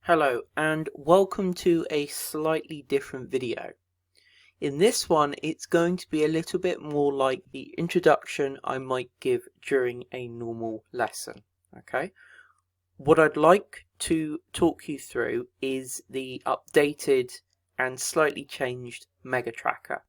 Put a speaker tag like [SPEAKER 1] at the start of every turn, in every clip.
[SPEAKER 1] Hello and welcome to a slightly different video. In this one it's going to be a little bit more like the introduction I might give during a normal lesson. Okay, what I'd like to talk you through is the updated and slightly changed Mega Tracker.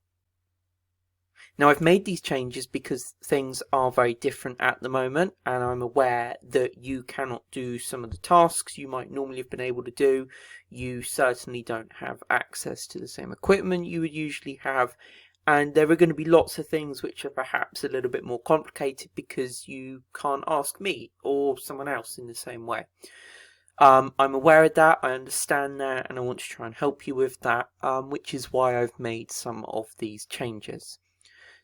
[SPEAKER 1] Now I've made these changes because things are very different at the moment, and I'm aware that you cannot do some of the tasks you might normally have been able to do. You certainly don't have access to the same equipment you would usually have, and there are going to be lots of things which are perhaps a little bit more complicated because you can't ask me or someone else in the same way. I'm aware of that, I understand that, and I want to try and help you with that, which is why I've made some of these changes.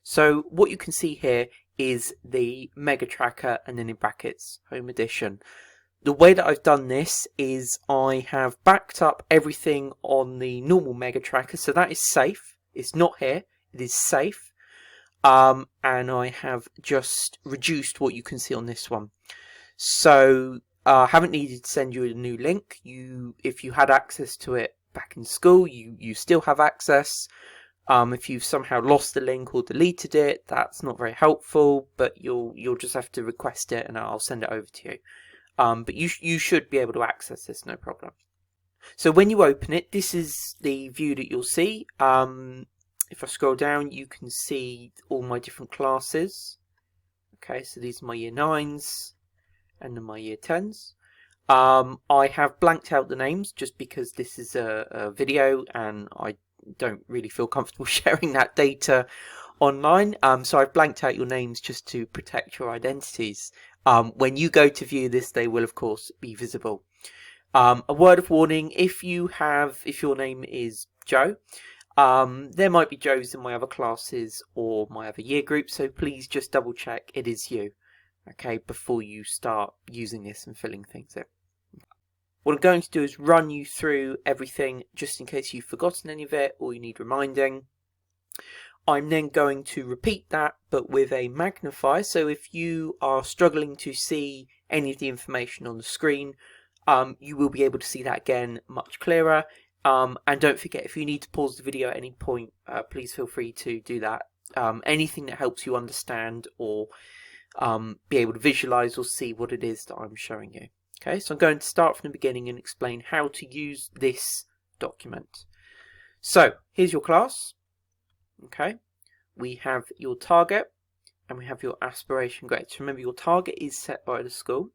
[SPEAKER 1] So what you can see here is the Mega Tracker and then in brackets Home Edition. The way that I've done this is I have backed up everything on the normal Mega Tracker, so that is safe. It's not here, it is safe. And I have just reduced what you can see on this one. So I haven't needed to send you a new link. If you had access to it back in school, you still have access. If you've somehow lost the link or deleted it, that's not very helpful, but you'll just have to request it and I'll send it over to you. But you should be able to access this, no problem. So when you open it, this is the view that you'll see. If I scroll down, you can see all my different classes. Okay, so these are my year 9s and then my year 10s. I have blanked out the names just because this is a video and I don't really feel comfortable sharing that data online, so I've blanked out your names just to protect your identities. When you go to view this, they will of course be visible. A word of warning: if your name is Joe, there might be Joes in my other classes or my other year group, so please just double check it is you, okay, before you start using this and filling things in. What I'm going to do is run you through everything just in case you've forgotten any of it or you need reminding. I'm then going to repeat that but with a magnifier, so if you are struggling to see any of the information on the screen, you will be able to see that again much clearer. And don't forget, if you need to pause the video at any point, please feel free to do that. Anything that helps you understand or be able to visualize or see what it is that I'm showing you. Okay, so I'm going to start from the beginning and explain how to use this document. So here's your class. Okay, we have your target and we have your aspiration grade. So remember, your target is set by the school.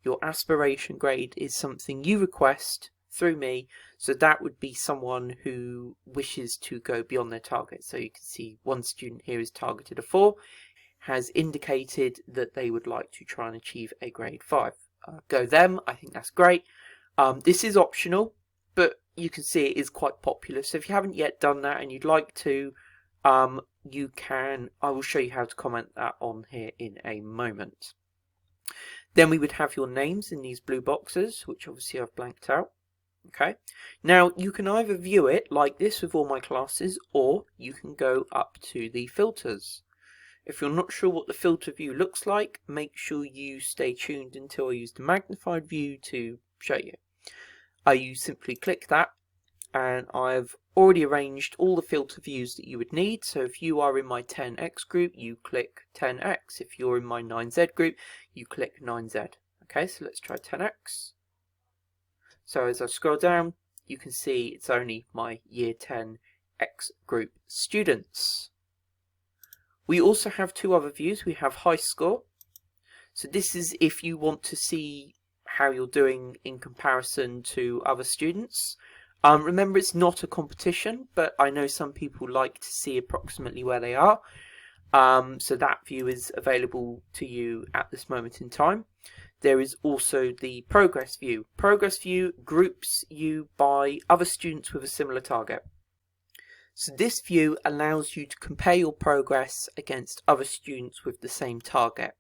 [SPEAKER 1] Your aspiration grade is something you request through me, so that would be someone who wishes to go beyond their target. So you can see one student here is targeted a 4, has indicated that they would like to try and achieve a grade 5. Go them, I think that's great. This is optional, but you can see it is quite popular, so if you haven't yet done that and you'd like to, you can. I will show you how to comment that on here in a moment. Then we would have your names in these blue boxes, which obviously I've blanked out. Okay, now you can either view it like this with all my classes, or you can go up to the filters. If you're not sure what the filter view looks like, make sure you stay tuned until I use the magnified view to show you. You simply click that, and I've already arranged all the filter views that you would need. So if you are in my 10x group, you click 10x. If you're in my 9z group, you click 9z. Okay, so let's try 10x. So as I scroll down, you can see it's only my year 10x group students. We also have two other views. We have high score. So this is if you want to see how you're doing in comparison to other students. Remember, it's not a competition, but I know some people like to see approximately where they are. So that view is available to you at this moment in time. There is also the progress view. Progress view groups you by other students with a similar target. So this view allows you to compare your progress against other students with the same target.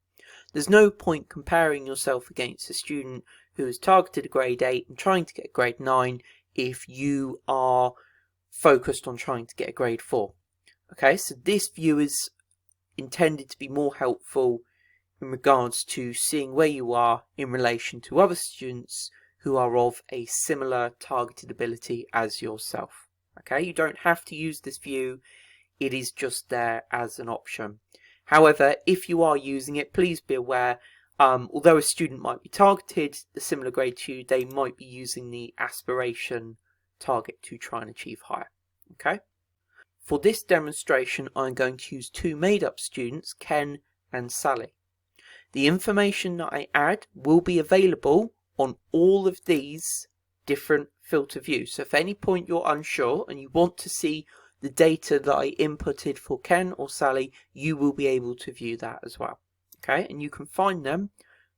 [SPEAKER 1] There's no point comparing yourself against a student who is targeted a grade 8 and trying to get a grade 9 if you are focused on trying to get a grade 4. Okay, so this view is intended to be more helpful in regards to seeing where you are in relation to other students who are of a similar targeted ability as yourself. Okay, you don't have to use this view, it is just there as an option. However, if you are using it, please be aware, although a student might be targeted the similar grade to you, they might be using the aspiration target to try and achieve higher. Okay. For this demonstration, I'm going to use two made-up students, Ken and Sally. The information that I add will be available on all of these different filter views. So if at any point you're unsure and you want to see the data that I inputted for Ken or Sally, you will be able to view that as well. Okay, and you can find them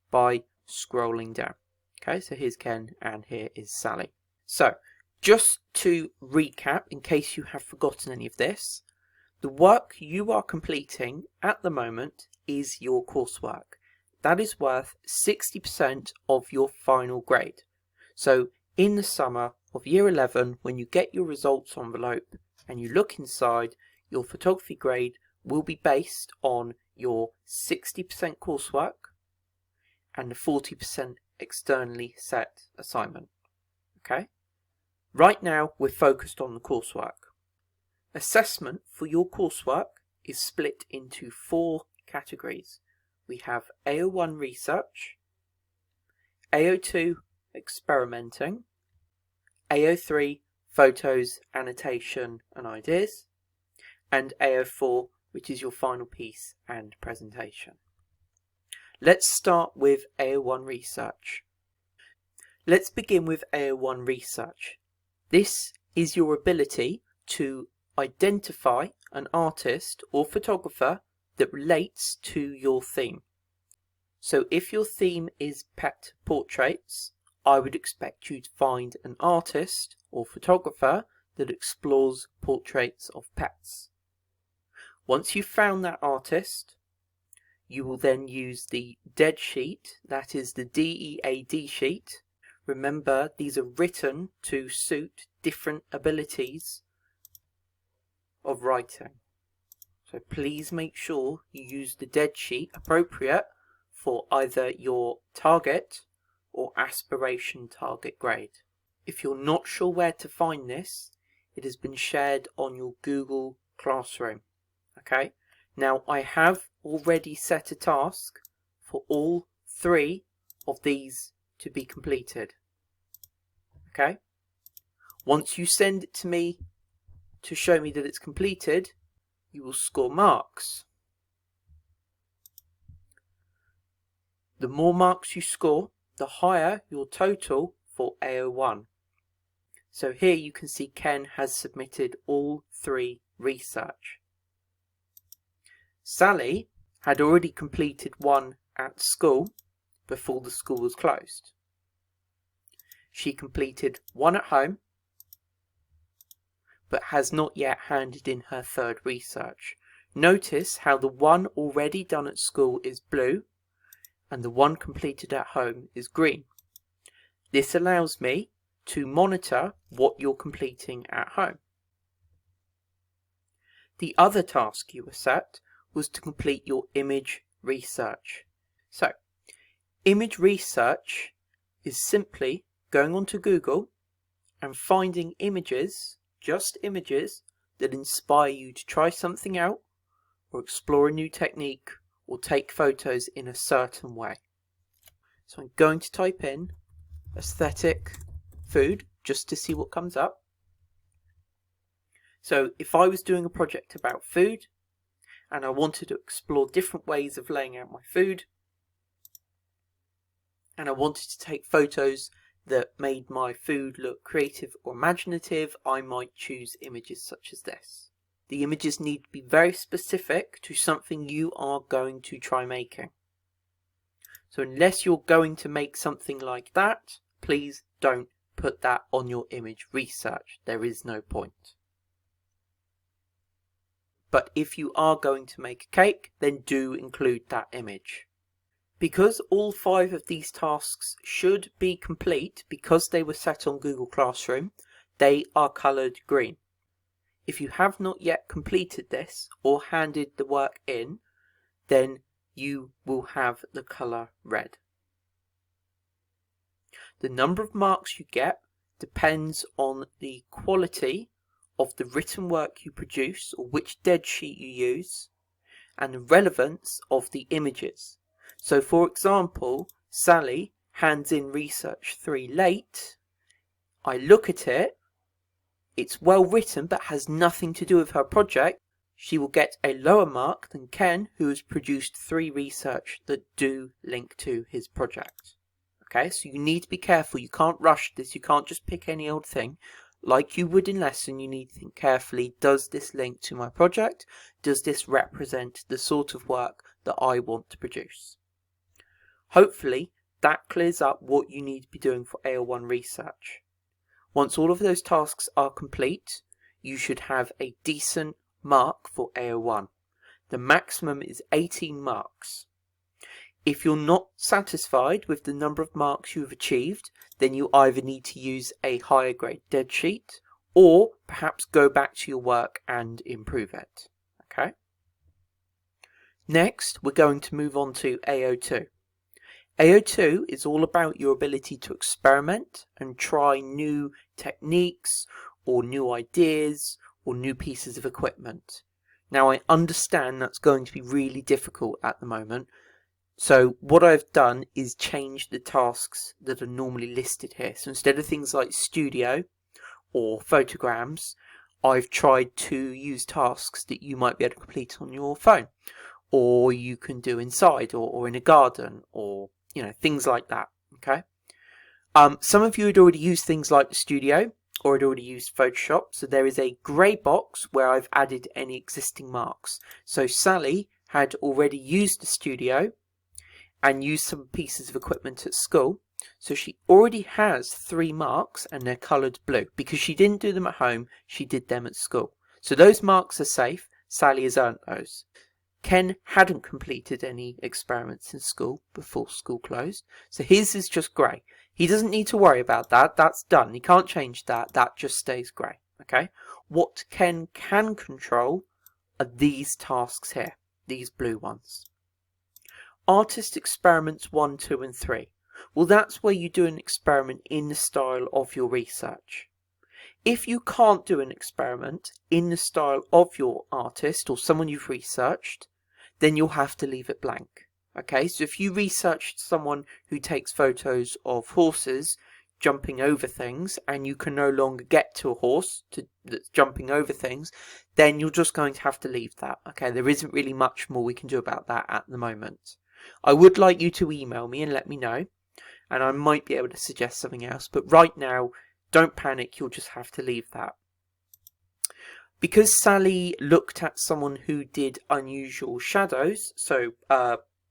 [SPEAKER 1] by scrolling down. Okay, so here's Ken and here is Sally. So just to recap, in case you have forgotten any of this, the work you are completing at the moment is your coursework. That is worth 60% of your final grade. So in the summer of year 11, when you get your results envelope and you look inside, your photography grade will be based on your 60% coursework and the 40% externally set assignment. Okay? Right now, we're focused on the coursework. Assessment for your coursework is split into 4 categories. We have AO1 research, AO2 experimenting, AO3 photos, annotation and ideas, and AO4, which is your final piece and presentation. Let's start with AO1 research. Let's begin with AO1 research. This is your ability to identify an artist or photographer that relates to your theme. So if your theme is pet portraits, I would expect you to find an artist or photographer that explores portraits of pets. Once you've found that artist, you will then use the dead sheet, that is the DEAD sheet. Remember, these are written to suit different abilities of writing. So please make sure you use the dead sheet appropriate for either your target or aspiration target grade. If you're not sure where to find this, it has been shared on your Google Classroom. Okay, now I have already set a task for all 3 of these to be completed. Okay, once you send it to me to show me that it's completed, you will score marks. The more marks you score, the higher your total for AO1. So here you can see Ken has submitted all 3 research. Sally had already completed 1 at school before the school was closed. She completed 1 at home, but has not yet handed in her 3rd research. Notice how the 1 already done at school is blue and the 1 completed at home is green. This allows me to monitor what you're completing at home. The other task you were set was to complete your image research. So, image research is simply going onto Google and finding images, just images, that inspire you to try something out or explore a new technique or take photos in a certain way. So I'm going to type in aesthetic food just to see what comes up. So if I was doing a project about food and I wanted to explore different ways of laying out my food and I wanted to take photos that made my food look creative or imaginative, I might choose images such as this. The images need to be very specific to something you are going to try making. So unless you're going to make something like that, please don't put that on your image research. There is no point. But if you are going to make a cake, then do include that image. Because all 5 of these tasks should be complete because they were set on Google Classroom, they are coloured green. If you have not yet completed this or handed the work in, then you will have the colour red. The number of marks you get depends on the quality of the written work you produce or which dead sheet you use, and the relevance of the images. So for example, Sally hands in research 3 late. I look at it, it's well written but has nothing to do with her project. She will get a lower mark than Ken, who has produced 3 research that do link to his project. Okay, so you need to be careful. You can't rush this. You can't just pick any old thing. Like you would in lesson, you need to think carefully. Does this link to my project? Does this represent the sort of work that I want to produce? Hopefully, that clears up what you need to be doing for AO1 research. Once all of those tasks are complete, you should have a decent mark for AO1. The maximum is 18 marks. If you're not satisfied with the number of marks you have achieved, then you either need to use a higher grade dead sheet or perhaps go back to your work and improve it. Okay. Next, we're going to move on to AO2. AO2 is all about your ability to experiment and try new techniques or new ideas or new pieces of equipment. Now, I understand that's going to be really difficult at the moment. So what I've done is change the tasks that are normally listed here. So instead of things like studio or photograms, I've tried to use tasks that you might be able to complete on your phone, or you can do inside or in a garden, or things like that. Okay. Some of you had already used things like the studio or had already used Photoshop. So there is a grey box where I've added any existing marks. So Sally had already used the studio and use some pieces of equipment at school. So she already has 3 marks and they're coloured blue. Because she didn't do them at home, she did them at school. So those marks are safe. Sally has earned those. Ken hadn't completed any experiments in school before school closed. So his is just grey. He doesn't need to worry about that. That's done. He can't change that. That just stays grey. Okay. What Ken can control are these tasks here. These blue ones. Artist experiments 1, 2 and 3. Well, that's where you do an experiment in the style of your research. If you can't do an experiment in the style of your artist or someone you've researched, then you'll have to leave it blank. Okay, so if you researched someone who takes photos of horses jumping over things and you can no longer get to a horse that's jumping over things, then you're just going to have to leave that. Okay, there isn't really much more we can do about that at the moment. I would like you to email me and let me know, and I might be able to suggest something else, but right now, don't panic, you'll just have to leave that. Because Sally looked at someone who did unusual shadows, so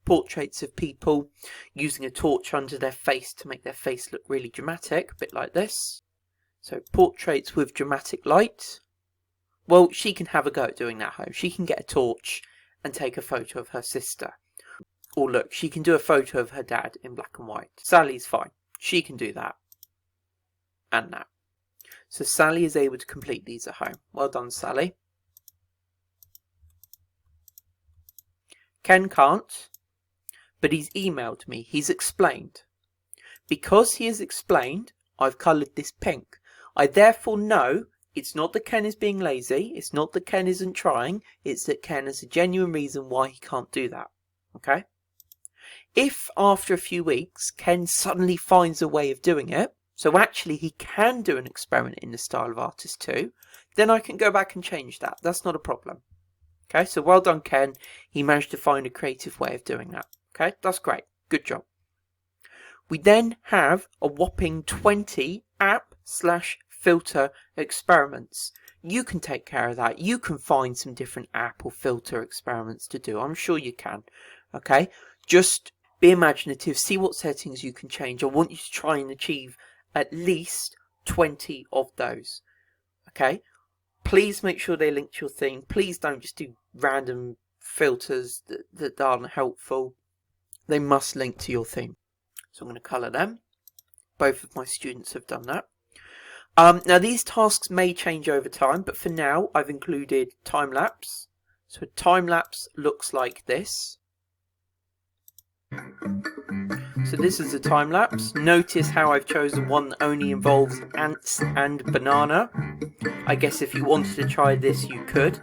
[SPEAKER 1] portraits of people using a torch under their face to make their face look really dramatic, a bit like this. So portraits with dramatic light. Well, she can have a go at doing that at home. She can get a torch and take a photo of her sister. Or look, she can do a photo of her dad in black and white. Sally's fine. She can do that. And that. So Sally is able to complete these at home. Well done, Sally. Ken can't, but he's emailed me. He's explained. Because he has explained, I've coloured this pink. I therefore know it's not that Ken is being lazy. It's not that Ken isn't trying. It's that Ken has a genuine reason why he can't do that. Okay? If after a few weeks Ken suddenly finds a way of doing it, so actually he can do an experiment in the style of artist 2, then I can go back and change that. That's not a problem. Okay, so well done Ken. He managed to find a creative way of doing that. Okay, that's great. Good job. We then have a whopping 20 app/filter experiments. You can take care of that. You can find some different app or filter experiments to do. I'm sure you can. Okay, just be imaginative. See what settings you can change. I want you to try and achieve at least 20 of those. Okay, please make sure they link to your theme. Please don't just do random filters that aren't helpful. They must link to your theme. So I'm going to colour them. Both of my students have done that. Now these tasks may change over time, but for now I've included time-lapse. So a time-lapse looks like this. So this is a time lapse. Notice how I've chosen one that only involves ants and banana. I guess if you wanted to try this, you could.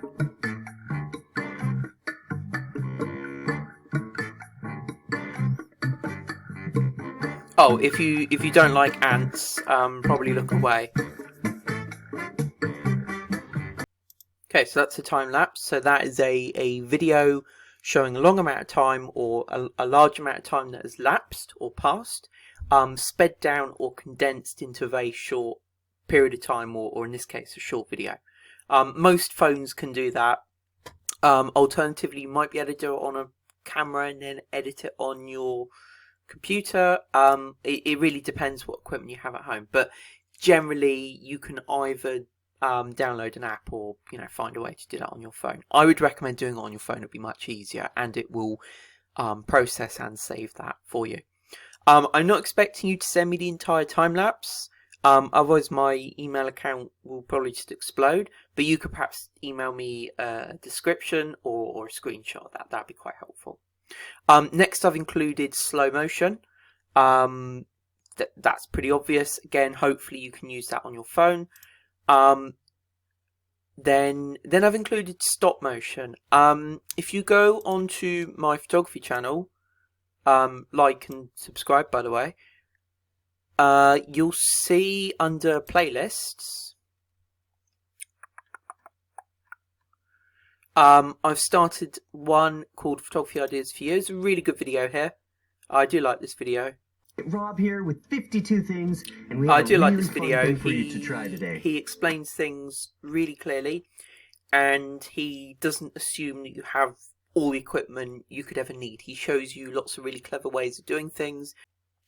[SPEAKER 1] Oh, if you don't like ants, probably look away. Okay, so that's a time lapse. So that is a video showing a long amount of time or a large amount of time that has lapsed or passed, sped down or condensed into a very short period of time, or in this case, a short video. Most phones can do that. Alternatively, you might be able to do it on a camera and then edit it on your computer. It really depends what equipment you have at home, but generally you can either download an app or find a way to do that on your phone. I would recommend doing it on your phone. It'll be much easier and it will process and save that for you. I'm not expecting you to send me the entire time lapse, otherwise my email account will probably just explode, but you could perhaps email me a description or a screenshot of that. That'd be quite helpful. Next I've included slow motion. That's pretty obvious. Again, hopefully you can use that on your phone. Then I've included stop motion. If you go onto my photography channel, like and subscribe by the way, you'll see under playlists, I've started one called Photography Ideas for You. It's a really good video here. I do like this video.
[SPEAKER 2] Rob here with 52 things, and we have a really fun thing for you to try today.
[SPEAKER 1] He explains things really clearly, and he doesn't assume that you have all the equipment you could ever need. He shows you lots of really clever ways of doing things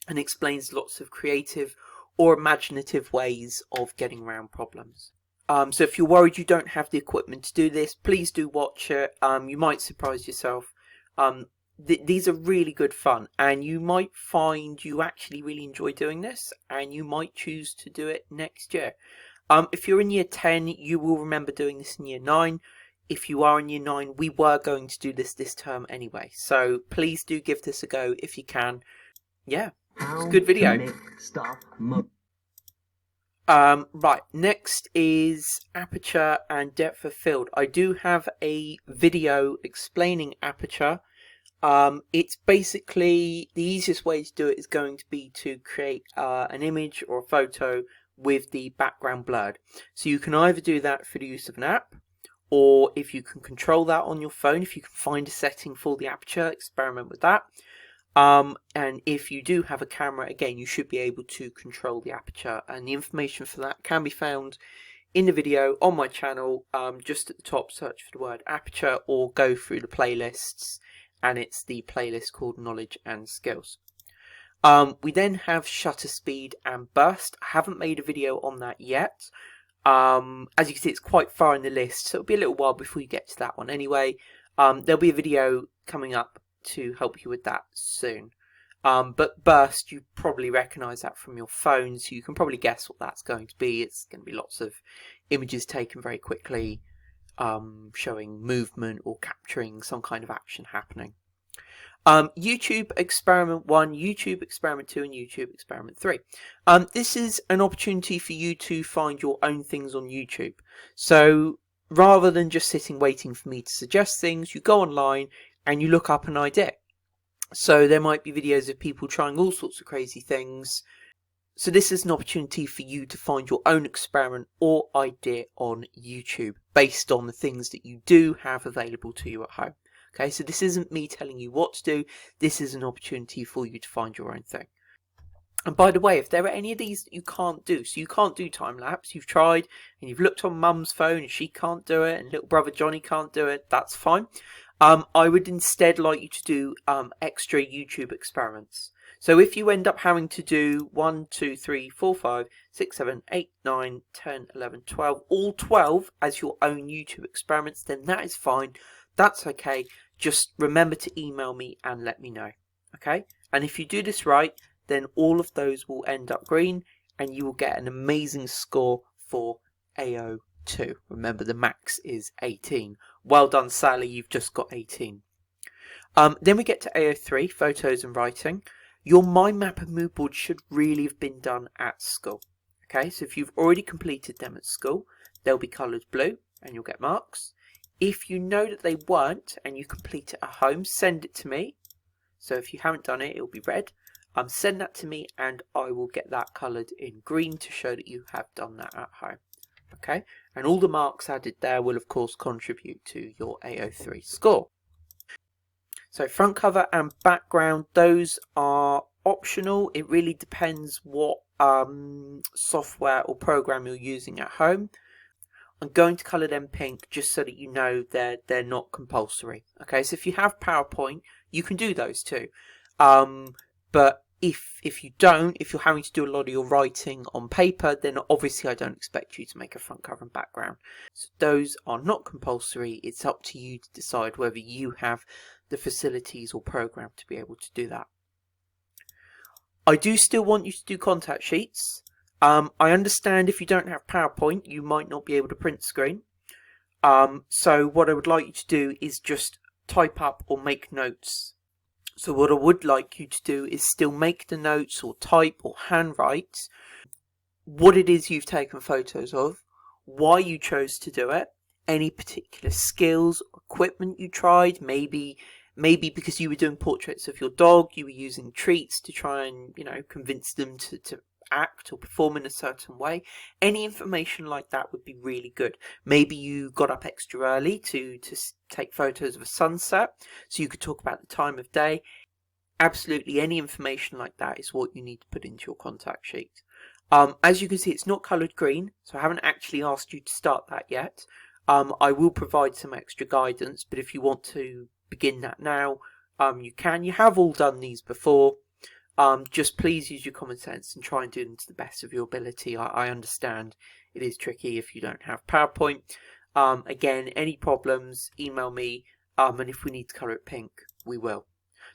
[SPEAKER 1] and explains lots of creative or imaginative ways of getting around problems. So if you're worried you don't have the equipment to do this, please do watch it. You might surprise yourself. These are really good fun, and you might find you actually really enjoy doing this, and you might choose to do it next year. If you're in year 10, you will remember doing this in year 9. If you are in year 9, we were going to do this term anyway, so please do give this a go if you can. Yeah, it's a good video. Right, next is aperture and depth of field. I do have a video explaining aperture. It's basically the easiest way to do it is going to be to create an image or a photo with the background blurred. So you can either do that through the use of an app, or if you can control that on your phone, if you can find a setting for the aperture, experiment with that. And if you do have a camera, again, you should be able to control the aperture, and the information for that can be found in the video on my channel. Just at the top, search for the word aperture or go through the playlists, and it's the playlist called Knowledge and Skills. We then have shutter speed and burst. I haven't made a video on that yet. As you can see, it's quite far in the list, so it'll be a little while before you get to that one anyway. There'll be a video coming up to help you with that soon. But burst, you probably recognize that from your phone, so you can probably guess what that's going to be. It's going to be lots of images taken very quickly, showing movement or capturing some kind of action happening. YouTube Experiment 1, YouTube Experiment 2 and YouTube Experiment 3. This is an opportunity for you to find your own things on YouTube. So rather than just sitting waiting for me to suggest things, you go online and you look up an idea. So there might be videos of people trying all sorts of crazy things. So this is an opportunity for you to find your own experiment or idea on YouTube based on the things that you do have available to you at home. Okay, so this isn't me telling you what to do. This is an opportunity for you to find your own thing. And by the way, if there are any of these that you can't do, so you can't do time lapse, you've tried and you've looked on mum's phone and she can't do it and little brother Johnny can't do it, that's fine. I would instead like you to do extra YouTube experiments. So if you end up having to do 1, 2, 3, 4, 5, 6, 7, 8, 9, 10, 11, 12, all 12 as your own YouTube experiments, then that is fine. That's okay. Just remember to email me and let me know. Okay? And if you do this right, then all of those will end up green and you will get an amazing score for AO2. Remember, the max is 18. Well done, Sally, you've just got 18. Then we get to AO3, photos and writing. your mind map and mood board should really have been done at school. Okay, so if you've already completed them at school, they'll be coloured blue and you'll get marks. If you know that they weren't and you complete it at home, send it to me. So if you haven't done it, it'll be red. Send that to me and I will get that coloured in green to show that you have done that at home. Okay, and all the marks added there will of course contribute to your AO3 score. So front cover and background, those are optional. It really depends what software or program you're using at home. I'm going to colour them pink just so that you know they're not compulsory. Okay, so if you have PowerPoint, you can do those too. But if you don't, if you're having to do a lot of your writing on paper, then obviously I don't expect you to make a front cover and background. So those are not compulsory. It's up to you to decide whether you have the facilities or program to be able to do that. I do still want you to do contact sheets. I understand if you don't have PowerPoint, you might not be able to print screen. So what I would like you to do is just type up or make notes. So what I would like you to do is still make the notes or type or handwrite what it is you've taken photos of, why you chose to do it, any particular skills or equipment you tried, maybe because you were doing portraits of your dog, you were using treats to try and, convince them to act or perform in a certain way. Any information like that would be really good. Maybe you got up extra early to take photos of a sunset, so you could talk about the time of day. Absolutely any information like that is what you need to put into your contact sheet. As you can see, it's not coloured green, so I haven't actually asked you to start that yet. I will provide some extra guidance, but if you want to begin that now, you can. You have all done these before. Just please use your common sense and try and do them to the best of your ability. I understand it is tricky if you don't have PowerPoint. Again, any problems, email me, and if we need to colour it pink, we will.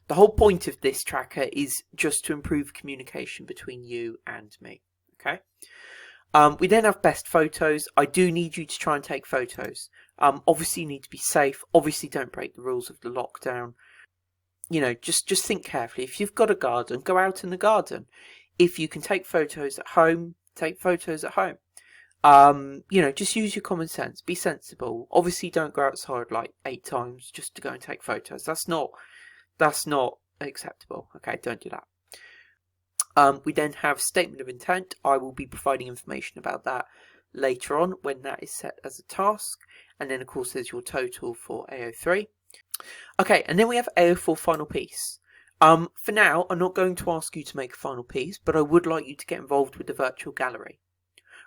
[SPEAKER 1] The whole point of this tracker is just to improve communication between you and me. Okay. We then have best photos. I do need you to try and take photos. Obviously you need to be safe. Obviously don't break the rules of the lockdown. Just think carefully. If you've got a garden, go out in the garden. If you can take photos at home, take photos at home. Just use your common sense. Be sensible. Obviously don't go outside like 8 times just to go and take photos. That's not acceptable. Okay, don't do that. We then have statement of intent. I will be providing information about that later on when that is set as a task. And then of course there's your total for AO3. Okay, and then we have AO4 final piece. For now, I'm not going to ask you to make a final piece, but I would like you to get involved with the virtual gallery.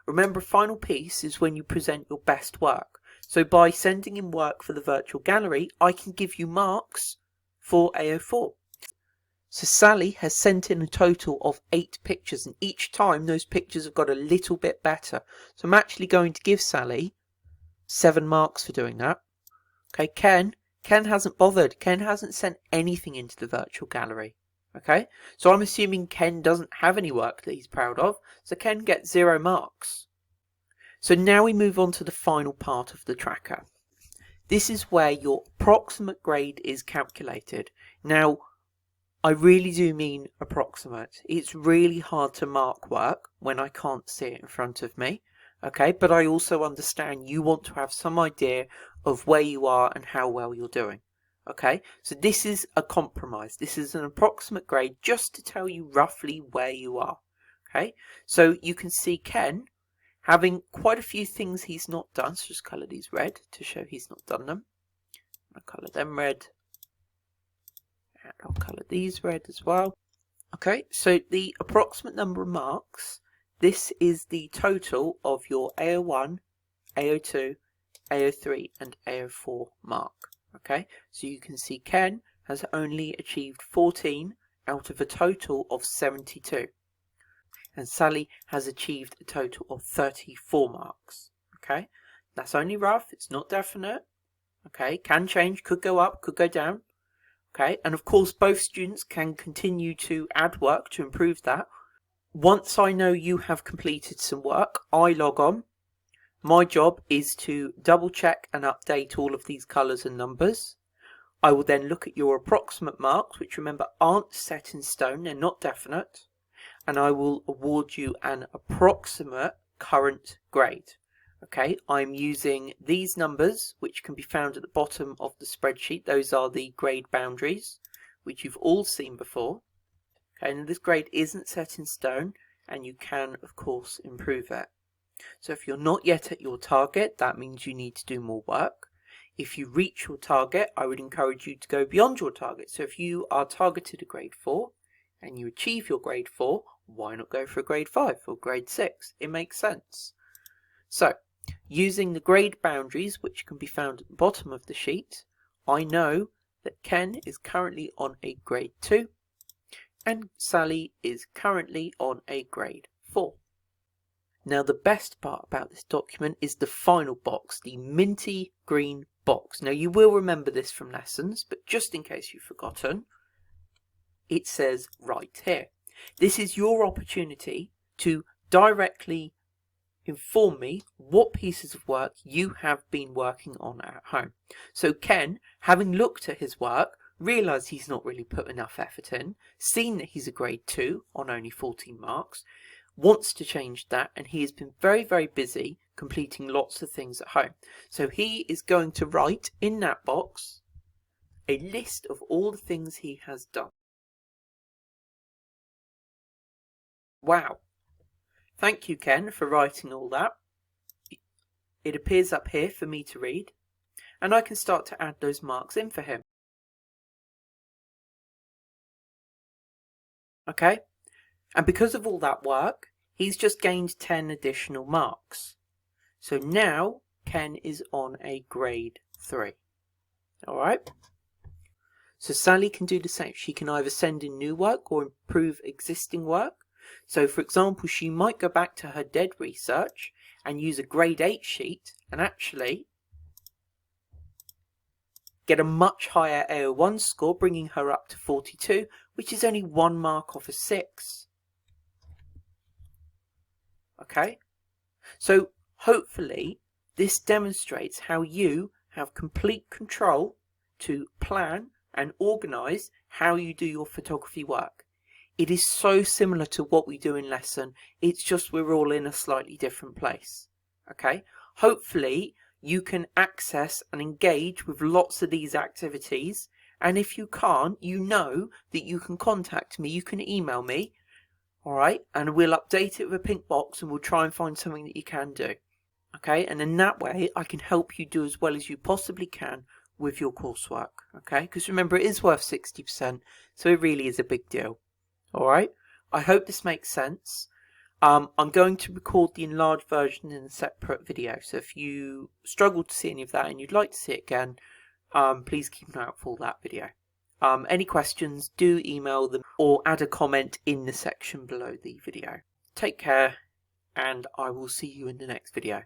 [SPEAKER 1] Remember, a final piece is when you present your best work. So by sending in work for the virtual gallery, I can give you marks for AO4. So Sally has sent in a total of 8 pictures, and each time those pictures have got a little bit better. So I'm actually going to give Sally 7 marks for doing that. Okay, Ken hasn't bothered. Ken hasn't sent anything into the virtual gallery. Okay, so I'm assuming Ken doesn't have any work that he's proud of, so Ken gets 0 marks. So now we move on to the final part of the tracker. This is where your approximate grade is calculated. Now, I really do mean approximate. It's really hard to mark work when I can't see it in front of me. Okay, but I also understand you want to have some idea of where you are and how well you're doing. Okay, so this is a compromise. This is an approximate grade just to tell you roughly where you are. Okay, so you can see Ken having quite a few things he's not done. So just colour these red to show he's not done them. I'll colour them red. And I'll colour these red as well. Okay, so the approximate number of marks, this is the total of your AO1, AO2, AO3 and AO4 mark. Okay, so you can see Ken has only achieved 14 out of a total of 72. And Sally has achieved a total of 34 marks. Okay, that's only rough, it's not definite. Okay, can change, could go up, could go down. Okay, and of course both students can continue to add work to improve that. Once I know you have completed some work, I log on. My job is to double check and update all of these colours and numbers. I will then look at your approximate marks, which remember aren't set in stone, they're not definite, and I will award you an approximate current grade. Okay, I'm using these numbers, which can be found at the bottom of the spreadsheet. Those are the grade boundaries, which you've all seen before. Okay, and this grade isn't set in stone, and you can, of course, improve it. So if you're not yet at your target, that means you need to do more work. If you reach your target, I would encourage you to go beyond your target. So if you are targeted a grade 4 and you achieve your grade 4, why not go for a grade 5 or grade 6? It makes sense. So using the grade boundaries, which can be found at the bottom of the sheet, I know that Ken is currently on a grade 2 and Sally is currently on a grade 4. Now the best part about this document is the final box, the minty green box. Now you will remember this from lessons, but just in case you've forgotten, it says right here. This is your opportunity to directly inform me what pieces of work you have been working on at home. So Ken, having looked at his work, realised he's not really put enough effort in, seen that he's a grade 2 on only 14 marks, wants to change that, and he has been very, very busy completing lots of things at home. So he is going to write in that box a list of all the things he has done. Wow. Thank you, Ken, for writing all that. It appears up here for me to read, and I can start to add those marks in for him. Okay? And because of all that work, he's just gained 10 additional marks. So now Ken is on a grade 3. Alright? So Sally can do the same. She can either send in new work or improve existing work. So for example, she might go back to her dead research and use a grade 8 sheet and actually get a much higher AO1 score, bringing her up to 42, which is only 1 mark off a 6. Okay, so hopefully this demonstrates how you have complete control to plan and organise how you do your photography work. It is so similar to what we do in lesson, it's just we're all in a slightly different place. Okay, hopefully you can access and engage with lots of these activities, and if you can't, you know that you can contact me, you can email me. Alright, and we'll update it with a pink box and we'll try and find something that you can do. Okay, and in that way I can help you do as well as you possibly can with your coursework. Okay, because remember it is worth 60%, so it really is a big deal. Alright, I hope this makes sense. I'm going to record the enlarged version in a separate video, so if you struggle to see any of that and you'd like to see it again, please keep an eye out for that video. Any questions, do email them or add a comment in the section below the video. Take care, and I will see you in the next video.